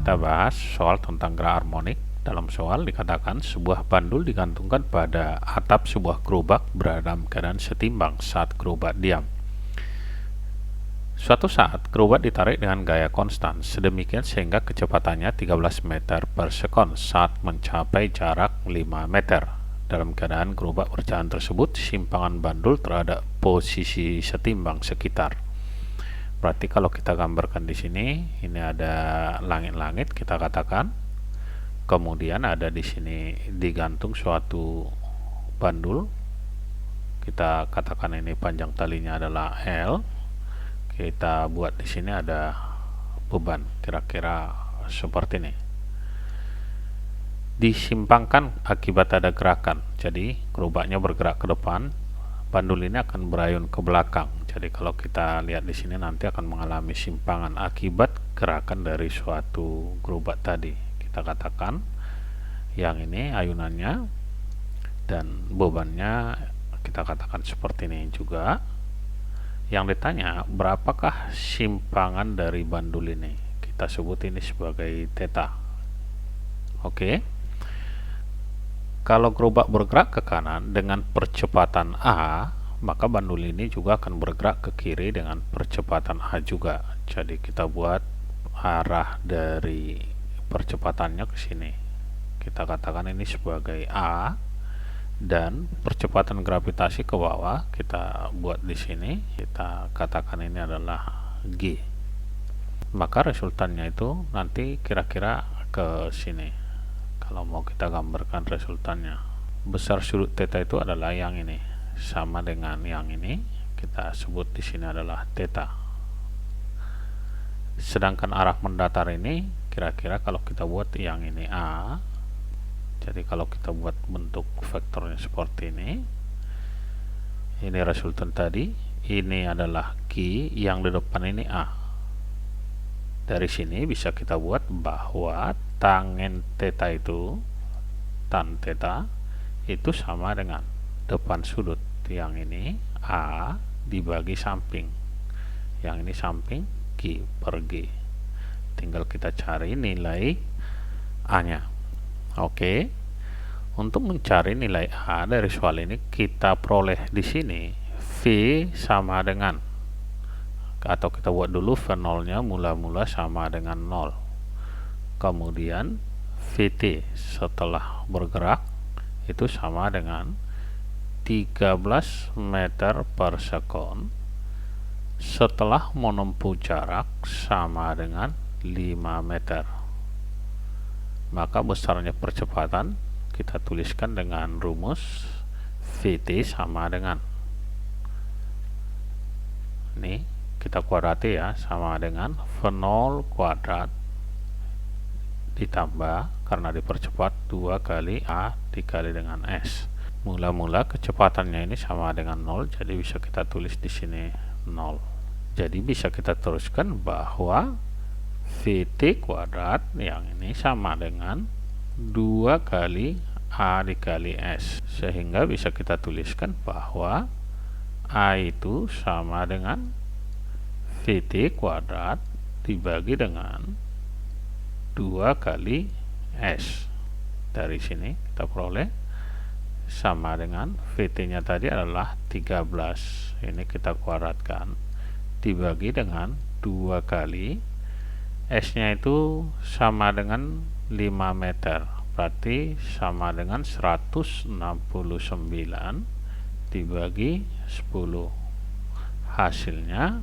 kita bahas soal tentang gerak harmonik. Dalam soal dikatakan sebuah bandul digantungkan pada atap sebuah gerobak berada dalam keadaan setimbang saat gerobak diam. Suatu saat gerobak ditarik dengan gaya konstan sedemikian sehingga kecepatannya 13 meter per sekon saat mencapai jarak 5 meter. Dalam keadaan gerobak berjalan tersebut, simpangan bandul terhadap posisi setimbang sekitar. Berarti kalau kita gambarkan di sini, ini ada langit-langit kita katakan. Kemudian ada di sini digantung suatu bandul. Kita katakan ini panjang talinya adalah L. Kita buat di sini ada beban kira-kira seperti ini. Disimpangkan akibat ada gerakan. Jadi gerobaknya bergerak ke depan, bandul ini akan berayun ke belakang. Jadi kalau kita lihat di sini nanti akan mengalami simpangan akibat gerakan dari suatu gerobak tadi. Kita katakan yang ini ayunannya dan bebannya kita katakan seperti ini juga. Yang ditanya berapakah simpangan dari bandul ini? Kita sebut ini sebagai theta. Oke. Kalau gerobak bergerak ke kanan dengan percepatan A, maka bandul ini juga akan bergerak ke kiri dengan percepatan A juga. Jadi kita buat arah dari percepatannya ke sini. Kita katakan ini sebagai A, dan percepatan gravitasi ke bawah kita buat di sini. Kita katakan ini adalah G. Maka resultannya itu nanti kira-kira ke sini. Kalau mau kita gambarkan resultannya, besar sudut theta itu adalah yang ini, sama dengan yang ini. Kita sebut di sini adalah theta. Sedangkan arah mendatar ini kira-kira kalau kita buat yang ini A. Jadi kalau kita buat bentuk vektornya seperti ini resultan tadi, ini adalah Q, yang di depan ini A. Dari sini bisa kita buat bahwa tangen theta itu, tan theta itu sama dengan depan sudut yang ini A dibagi samping, yang ini samping Q per G. Tinggal kita cari nilai A nya. Oke. Untuk mencari nilai A dari soal ini kita peroleh di sini V sama dengan, atau kita buat dulu V0 nya mula-mula sama dengan 0. Kemudian Vt setelah bergerak itu sama dengan 13 meter per sekon setelah menempuh jarak sama dengan 5 meter. Maka besarnya percepatan kita tuliskan dengan rumus Vt sama dengan, ini kita kuadrati ya, sama dengan V0 kuadrat ditambah karena dipercepat 2 kali A dikali dengan S. Mula-mula kecepatannya ini sama dengan 0, jadi bisa kita tulis di sini 0. Jadi bisa kita teruskan bahwa Vt kuadrat yang ini sama dengan 2 kali A dikali S, sehingga bisa kita tuliskan bahwa A itu sama dengan Vt kuadrat dibagi dengan 2 kali S. Dari sini kita peroleh sama dengan Vt nya tadi adalah 13, ini kita kuadratkan dibagi dengan 2 kali S nya itu sama dengan 5 meter, berarti sama dengan 169 dibagi 10, hasilnya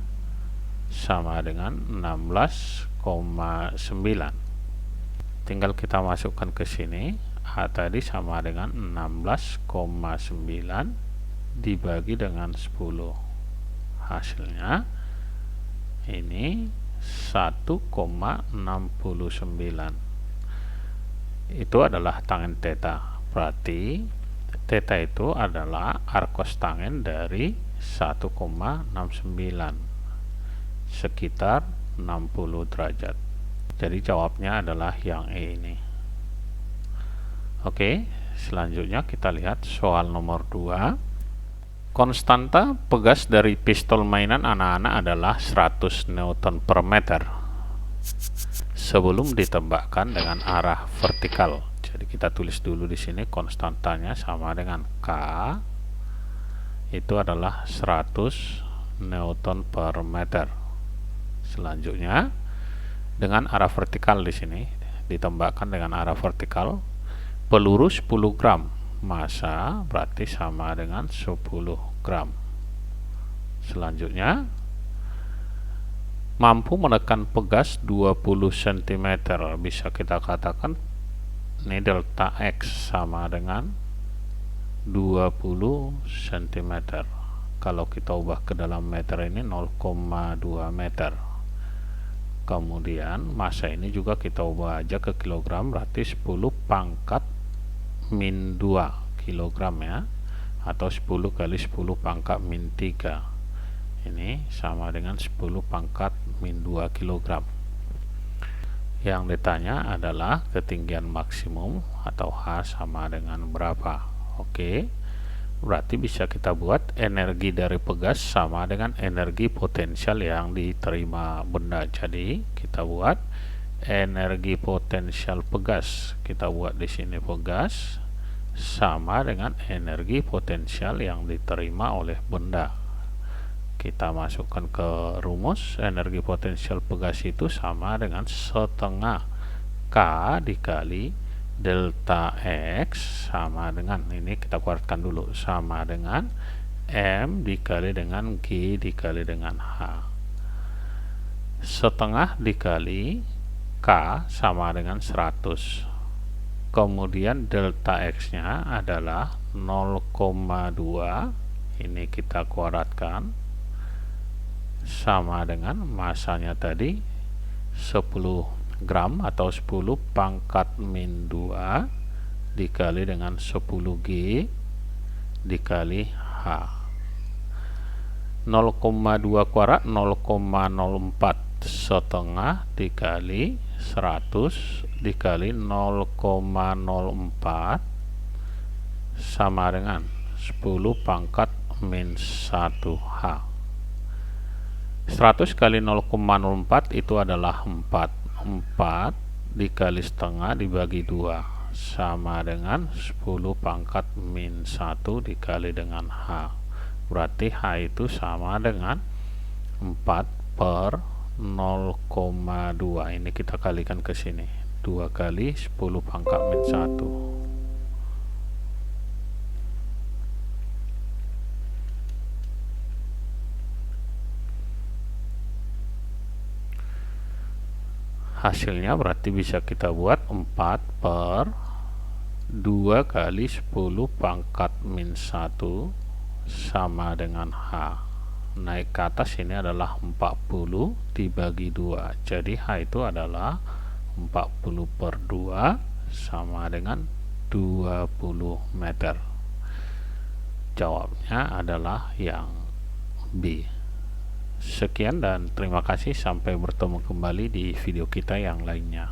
sama dengan 16,9. Tinggal kita masukkan ke sini, A tadi sama dengan 16,9 dibagi dengan 10, hasilnya ini 1,69. Itu adalah tangen theta. Berarti theta itu adalah arkos tangen dari 1,69, sekitar 60 derajat. Jadi jawabnya adalah yang E ini. Oke, selanjutnya kita lihat soal nomor 2. Konstanta pegas dari pistol mainan anak-anak adalah 100 Newton per meter. sebelum ditembakkan dengan arah vertikal. Jadi kita tulis dulu di sini konstantanya sama dengan K, itu adalah 100 Newton per meter. Selanjutnya dengan arah vertikal di sini ditembakkan dengan arah vertikal, peluru 10 gram, massa berarti sama dengan 10 gram. Selanjutnya mampu menekan pegas 20 cm, bisa kita katakan ini delta X sama dengan 20 cm. Kalau kita ubah ke dalam meter ini 0,2 meter. Kemudian massa ini juga kita ubah aja ke kilogram, berarti 10 pangkat min 2 kilogram ya, atau 10 kali 10 pangkat min 3. Ini sama dengan 10 pangkat min 2 kg. Yang ditanya adalah ketinggian maksimum atau H sama dengan berapa. Oke, berarti bisa kita buat energi dari pegas sama dengan energi potensial yang diterima benda. Jadi kita buat energi potensial pegas. Kita buat di sini pegas sama dengan energi potensial yang diterima oleh benda. Kita masukkan ke rumus, energi potensial pegas itu sama dengan setengah K dikali delta X sama dengan, ini kita keluarkan dulu, sama dengan M dikali dengan G dikali dengan H. Setengah dikali K sama dengan 100. Kemudian delta X nya adalah 0,2, ini kita kuadratkan, sama dengan massanya tadi 10 gram atau 10 pangkat min 2 dikali dengan 10 G dikali H. 0,2 kuadrat 0,04, setengah dikali 100 dikali 0,04 sama dengan 10 pangkat min 1 H. 100 kali 0,04 itu adalah 4. 4 dikali setengah dibagi 2 sama dengan 10 pangkat min 1 dikali dengan H. Berarti H itu sama dengan 4 per 0,2. Ini kita kalikan ke sini. 2 kali 10 pangkat min 1. Hasilnya berarti bisa kita buat 4 per 2 kali 10 pangkat min 1 sama dengan H. Naik ke atas ini adalah 40 dibagi 2. Jadi H itu adalah 40 per 2 sama dengan 20 meter. Jawabnya adalah yang B. Sekian dan terima kasih, sampai bertemu kembali di video kita yang lainnya.